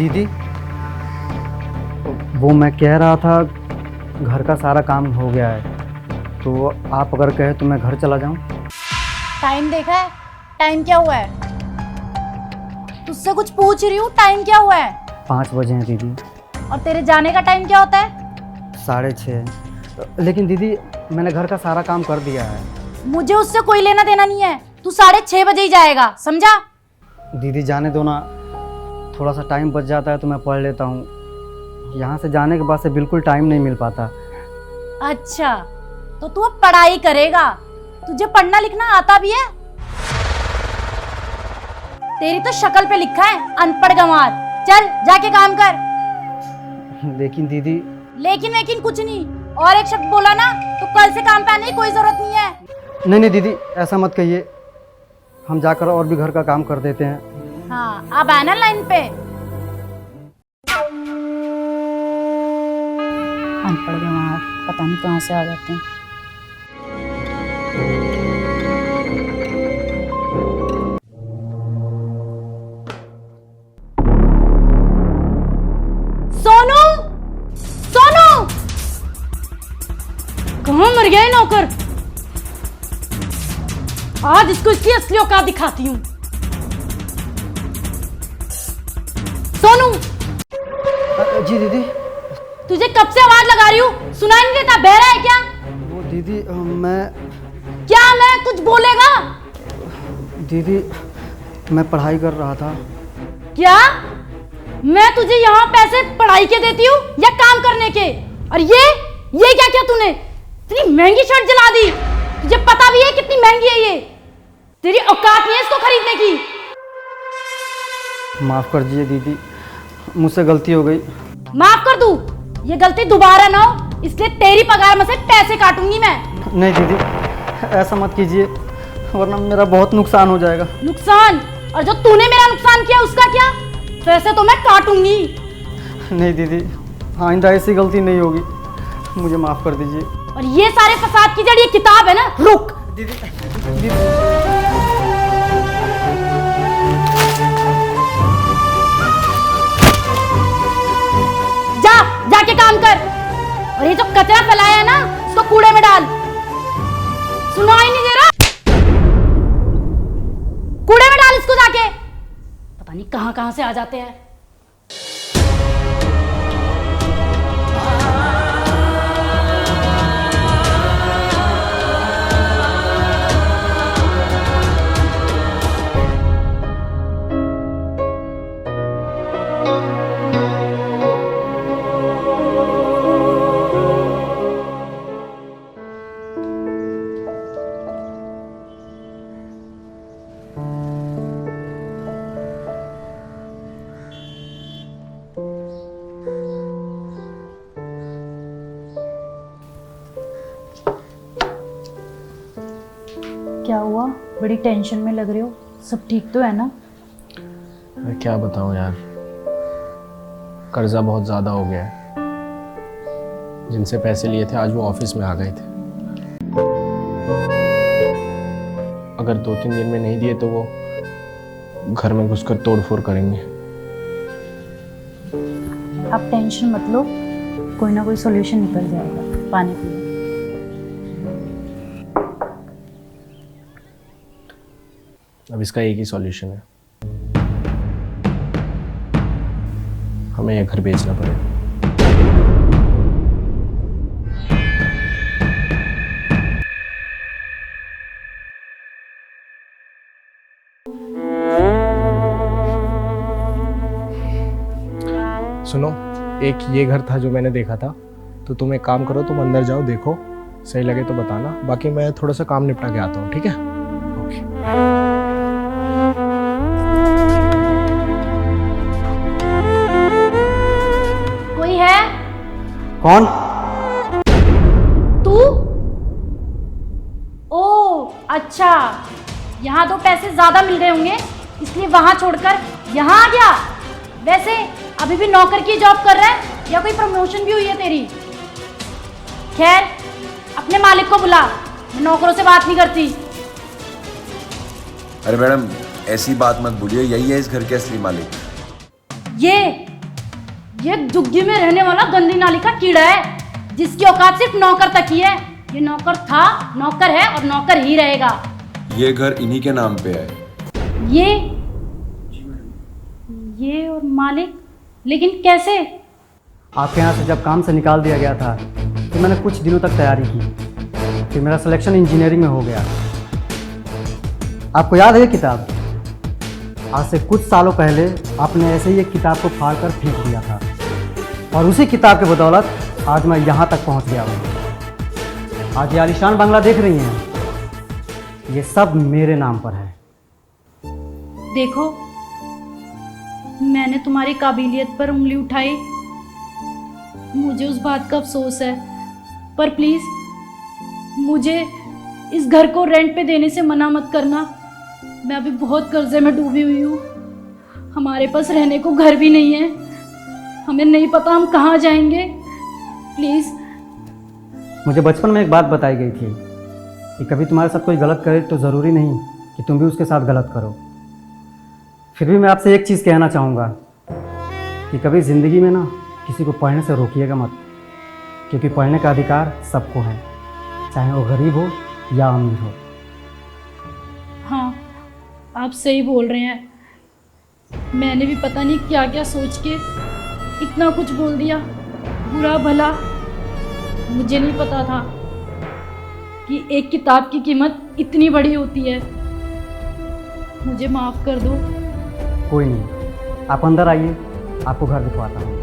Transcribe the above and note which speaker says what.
Speaker 1: दीदी, वो मैं कह रहा था घर का सारा काम हो गया है, तो आप अगर कहे तो मैं घर चला जाऊं।
Speaker 2: टाइम देखा है? टाइम क्या हुआ है? तुझसे कुछ पूछ रही हूँ, टाइम क्या हुआ है?
Speaker 1: 5 बजे हैं दीदी।
Speaker 2: और तेरे जाने का टाइम क्या होता है?
Speaker 1: 6:30। लेकिन दीदी मैंने घर का सारा काम कर दिया है।
Speaker 2: मुझे उससे कोई लेना देना नहीं है, तू 6:30 बजे ही जाएगा, समझा?
Speaker 1: दीदी जाने दो ना, थोड़ा सा टाइम बच जाता है तो मैं पढ़ लेता हूँ। यहाँ से जाने के बाद से बिल्कुल टाइम नहीं मिल पाता।
Speaker 2: अच्छा, तो तू अब पढ़ाई करेगा? तुझे पढ़ना लिखना आता भी है? तेरी तो शक्ल पे लिखा है अनपढ़ गंवार। चल जाके काम कर।
Speaker 1: लेकिन दीदी।
Speaker 2: लेकिन कुछ नहीं, और एक शब्द बोला ना तो कल से काम पे आने की कोई जरूरत नहीं है।
Speaker 1: नहीं दीदी, ऐसा मत कहिए, हम जाकर और भी घर का काम कर देते हैं।
Speaker 2: हाँ, अब आना लाइन पे। अनपढ़ गंवार पता नहीं कहाँ से आ जाते हैं। सोनू, सोनू, कहाँ मर गया है नौकर? आज इसको इसकी असली औकात दिखाती हूँ। सोनू,
Speaker 1: जी दीदी।
Speaker 2: तुझे कब से आवाज लगा रही हूँ, सुनाई नहीं देता? बहरा है क्या?
Speaker 1: वो दीदी
Speaker 2: क्या मैं कुछ बोलेगा?
Speaker 1: दीदी मैं पढ़ाई कर रहा था।
Speaker 2: क्या मैं तुझे यहाँ पैसे पढ़ाई के देती हूँ या काम करने के? और ये क्या किया तूने? इतनी महंगी शर्ट जला दी। तुझे पता भी है कितनी महंगी है ये? तेरी औकात नहीं है इसको खरीदने की।
Speaker 1: माफ कर दीजिए दीदी, मुझसे गलती हो गई।
Speaker 2: माफ कर दूं? ये गलती दोबारा ना हो, इसलिए तेरी पगार में से पैसे काटूंगी मैं।
Speaker 1: नहीं दीदी, ऐसा मत कीजिए, वरना मेरा बहुत नुकसान हो जाएगा।
Speaker 2: नुकसान? और जो तूने मेरा नुकसान किया उसका क्या? पैसे तो मैं काटूंगी।
Speaker 1: नहीं दीदी, आइंदा ऐसी गलती नहीं होगी, मुझे माफ कर दीजिए।
Speaker 2: और ये सारे फसाद की जड़ ये किताब है ना। रुक
Speaker 1: दीदी।
Speaker 2: जाके काम कर। और ये जो कचरा फैलाया है ना, उसको कूड़े में डाल। सुनाई नहीं दे रहा? कूड़े में डाल इसको जाके। पता नहीं कहां कहां से आ जाते हैं। क्या हुआ? बड़ी टेंशन में लग रहे हो। सब ठीक तो है ना?
Speaker 3: मैं क्या बताऊं यार, कर्जा बहुत ज़्यादा हो गया है। जिनसे पैसे लिए थे आज वो ऑफिस में आ गए थे। अगर 2-3 दिन में नहीं दिए तो वो घर में घुसकर तोड़फोड़ करेंगे।
Speaker 2: आप टेंशन मत लो, कोई ना कोई सॉल्यूशन निकल जाएगा। पानी पियो।
Speaker 3: अब इसका एक ही सॉल्यूशन है, हमें ये घर बेचना पड़ेगा। सुनो, एक ये घर था जो मैंने देखा था, तो तुम एक काम करो, तुम अंदर जाओ, देखो सही लगे तो बताना, बाकी मैं थोड़ा सा काम निपटा के आता हूँ, ठीक है? ओके।
Speaker 2: कोई है?
Speaker 1: कौन?
Speaker 2: तू? ओ अच्छा, यहाँ तो पैसे ज्यादा मिल रहे होंगे इसलिए वहां छोड़कर यहाँ आ गया। वैसे अभी भी नौकर की जॉब कर रहा है या कोई प्रमोशन भी हुई है तेरी? खैर, अपने मालिक को बुला, मैं नौकरों से बात नहीं करती।
Speaker 4: अरे मैडम, ऐसी बात मत बोलिए, यही है इस घर के असली मालिक।
Speaker 2: ये ये झुग्गी में रहने वाला गंदी नाली का कीड़ा है जिसकी औकात सिर्फ नौकर तक ही है। ये नौकर था, नौकर है और नौकर ही रहेगा।
Speaker 4: ये घर इन्हीं के नाम पे है।
Speaker 2: ये और मालिक, लेकिन कैसे?
Speaker 1: आपके यहाँ से जब काम से निकाल दिया गया था तो मैंने कुछ दिनों तक तैयारी की, फिर मेरा सिलेक्शन इंजीनियरिंग में हो गया। आपको याद है ये किताब? आज से कुछ सालों पहले आपने ऐसे ही एक किताब को फाड़ कर फेंक दिया था और उसी किताब के बदौलत आज मैं यहाँ तक पहुँच गया हूँ। आज ये आलीशान बंगला देख रही हैं, ये सब मेरे नाम पर है।
Speaker 2: देखो, मैंने तुम्हारी काबिलियत पर उंगली उठाई, मुझे उस बात का अफसोस है, पर प्लीज़ मुझे इस घर को रेंट पे देने से मना मत करना। मैं अभी बहुत कर्जे में डूबी हुई हूँ, हमारे पास रहने को घर भी नहीं है, हमें नहीं पता हम कहाँ जाएंगे। प्लीज़।
Speaker 1: मुझे बचपन में एक बात बताई गई थी कि कभी तुम्हारे साथ कोई गलत करे तो ज़रूरी नहीं कि तुम भी उसके साथ गलत करो। फिर भी मैं आपसे एक चीज़ कहना चाहूँगा कि कभी ज़िंदगी में ना किसी को पढ़ने से रोकिएगा मत, क्योंकि पढ़ने का अधिकार सबको है, चाहे वो गरीब हो या अमीर हो।
Speaker 2: हाँ, आप सही बोल रहे हैं। मैंने भी पता नहीं क्या क्या सोच के इतना कुछ बोल दिया, बुरा भला। मुझे नहीं पता था कि एक किताब की कीमत इतनी बड़ी होती है। मुझे माफ़ कर दो।
Speaker 1: कोई नहीं, आप अंदर आइए, आपको घर दिखवाता हूँ।